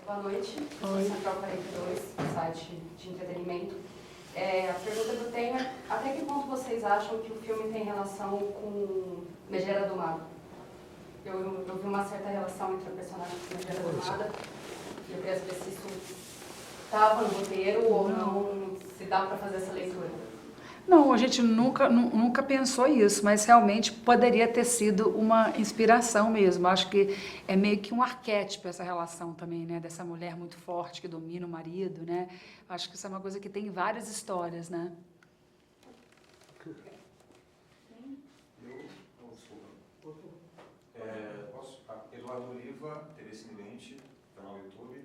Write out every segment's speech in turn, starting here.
Boa noite, eu sou Oi. Central 42, site de entretenimento. A pergunta que eu tenho é, até que ponto vocês acham que o filme tem relação com Megera Domada? Eu vi uma certa relação entre a personagem e Megera Domada, e eu queria saber se isso estava no roteiro ou não, se dá para fazer essa leitura. Não, a gente nunca pensou isso, mas realmente poderia ter sido uma inspiração mesmo. Acho que é meio que um arquétipo essa relação também, né? Dessa mulher muito forte que domina o marido, né? Acho que isso é uma coisa que tem em várias histórias, né? Eduardo Oliva, TV Cinelente, canal YouTube.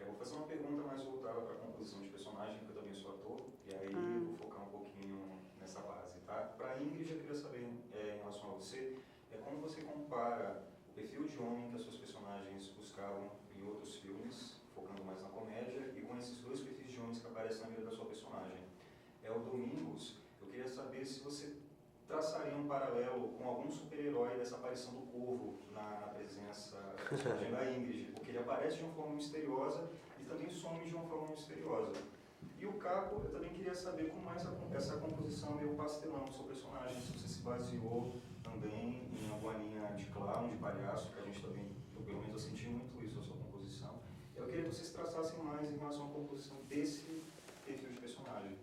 Vou fazer uma pergunta mais voltada para a composição de personagem, que eu também sou ator, e aí vou focar um pouquinho nessa base, tá? Para a Ingrid, eu queria saber, em relação a você, como você compara o perfil de homem que as suas personagens buscavam em outros filmes, focando mais na comédia, e com esses dois perfis de homens que aparecem na vida da sua personagem. O Domingos, eu queria saber se você traçaria um paralelo com algum super-herói dessa aparição do Corvo na presença da personagem da Ingrid, porque ele aparece de uma forma misteriosa e também some de uma forma misteriosa. E o Caco, eu também queria saber como é essa composição meio pastelão do seu personagem, se você se baseou também em alguma linha de clown, de palhaço, que a gente também, pelo menos eu senti muito isso na sua composição. Eu queria que vocês traçassem mais em relação à composição desse perfil de personagem.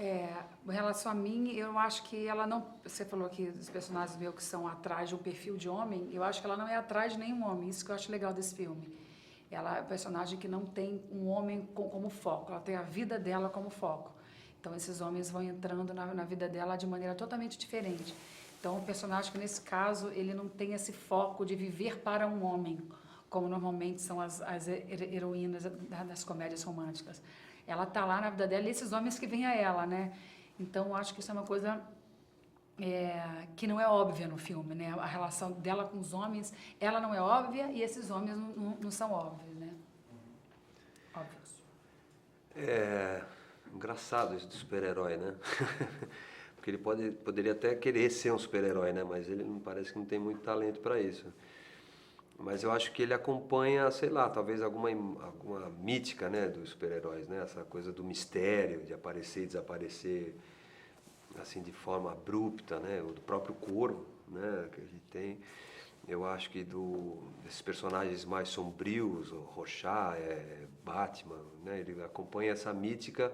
Em relação a mim, eu acho que ela não... Você falou aqui dos personagens meus que são atrás de um perfil de homem, eu acho que ela não é atrás de nenhum homem, isso que eu acho legal desse filme. Ela é um personagem que não tem um homem como foco, ela tem a vida dela como foco. Então, esses homens vão entrando na vida dela de maneira totalmente diferente. Então, o personagem que, nesse caso, ele não tem esse foco de viver para um homem, como normalmente são as heroínas das comédias românticas. Ela está lá na vida dela e esses homens que vêm a ela, né? Então, eu acho que isso é uma coisa que não é óbvia no filme, né? A relação dela com os homens, ela não é óbvia e esses homens não são óbvios, né? Óbvios. É engraçado isso do super-herói, né? Porque ele poderia até querer ser um super-herói, né? Mas ele não parece que não tem muito talento para isso. Mas eu acho que ele acompanha, sei lá, talvez alguma mítica, né, dos super-heróis, né? Essa coisa do mistério, de aparecer e desaparecer, assim, de forma abrupta, né? O do próprio Corvo, né, que a gente tem. Eu acho que desses personagens mais sombrios, o Rorschach, Batman, né? Ele acompanha essa mítica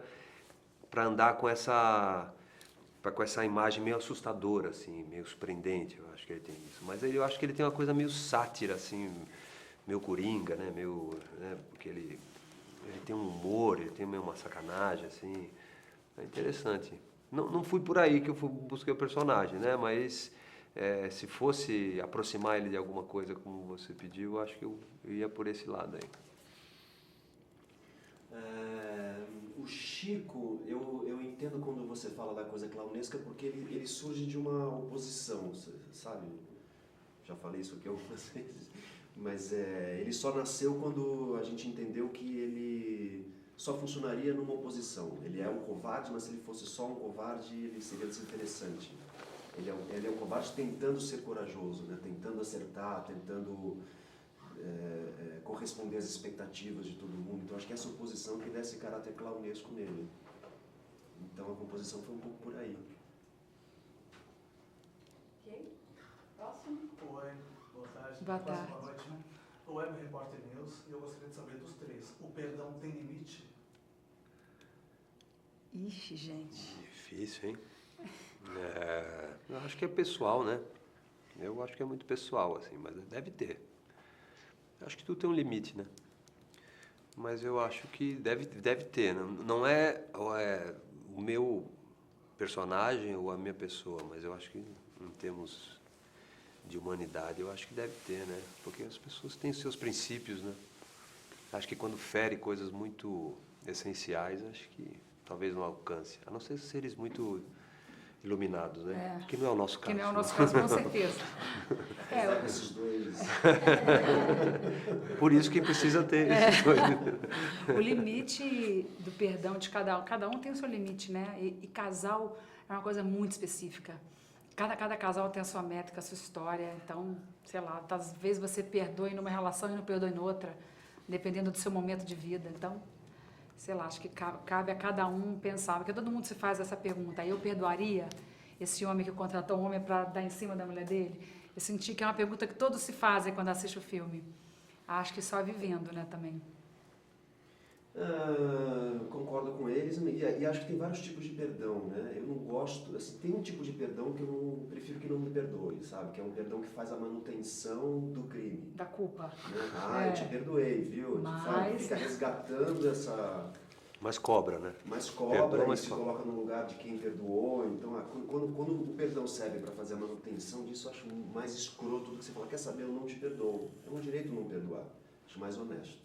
para andar com essa imagem meio assustadora, assim, meio surpreendente, eu acho que ele tem isso. Mas eu acho que ele tem uma coisa meio sátira, assim, meio coringa, né, porque ele tem um humor, ele tem meio uma sacanagem, assim, é interessante. Não fui por aí que eu busquei o personagem, né, mas se fosse aproximar ele de alguma coisa como você pediu, eu acho que eu ia por esse lado aí. O Chico, eu entendo quando você fala da coisa clownesca, porque ele surge de uma oposição, sabe? Já falei isso aqui algumas vezes, mas ele só nasceu quando a gente entendeu que ele só funcionaria numa oposição. Ele é um covarde, mas se ele fosse só um covarde, ele seria desinteressante. Ele é um covarde tentando ser corajoso, né? Tentando acertar, tentando corresponder às expectativas de todo mundo. Então acho que essa oposição que dá esse caráter clownesco nele. Então a composição foi um pouco por aí. Ok? Próximo? Oi, boa tarde. Boa tarde. Boa noite. O Web Repórter News, e eu gostaria de saber dos três. O perdão tem limite? Ixi, gente. Difícil, hein? Eu acho que é pessoal, né? Eu acho que é muito pessoal, assim, mas deve ter. Acho que tudo tem um limite, né? Mas eu acho que deve ter. Não é o meu personagem ou a minha pessoa, mas eu acho que em termos de humanidade, eu acho que deve ter, né? Porque as pessoas têm seus princípios, né? Acho que quando fere coisas muito essenciais, acho que talvez não alcance. A não ser seres muito iluminados, né? Que não é o nosso caso. Que não é o nosso caso, com certeza. Esses dois. Por isso que precisa ter esses dois. O limite do perdão de cada um tem o seu limite, né? E casal é uma coisa muito específica. Cada casal tem a sua métrica, a sua história, então, sei lá, às vezes você perdoa em uma relação e não perdoa em outra, dependendo do seu momento de vida. Então, sei lá, acho que cabe a cada um pensar, porque todo mundo se faz essa pergunta. Eu perdoaria esse homem que contratou um homem para dar em cima da mulher dele? Eu senti que é uma pergunta que todos se fazem quando assistem o filme. Acho que só vivendo, né, também. Concordo com eles e acho que tem vários tipos de perdão, né? Eu não gosto, assim, tem um tipo de perdão que eu não, prefiro que não me perdoe, sabe? Que é um perdão que faz a manutenção do crime. Da culpa. Né? Eu te perdoei, viu? Sabe? Fica resgatando essa... Mas cobra, né? Mas cobra, Perdoa, mas se cobra. coloca no lugar de quem perdoou. Então, quando o perdão serve para fazer a manutenção disso, eu acho mais escroto do que você falar, quer saber, eu não te perdoo. É um direito não perdoar. Acho mais honesto.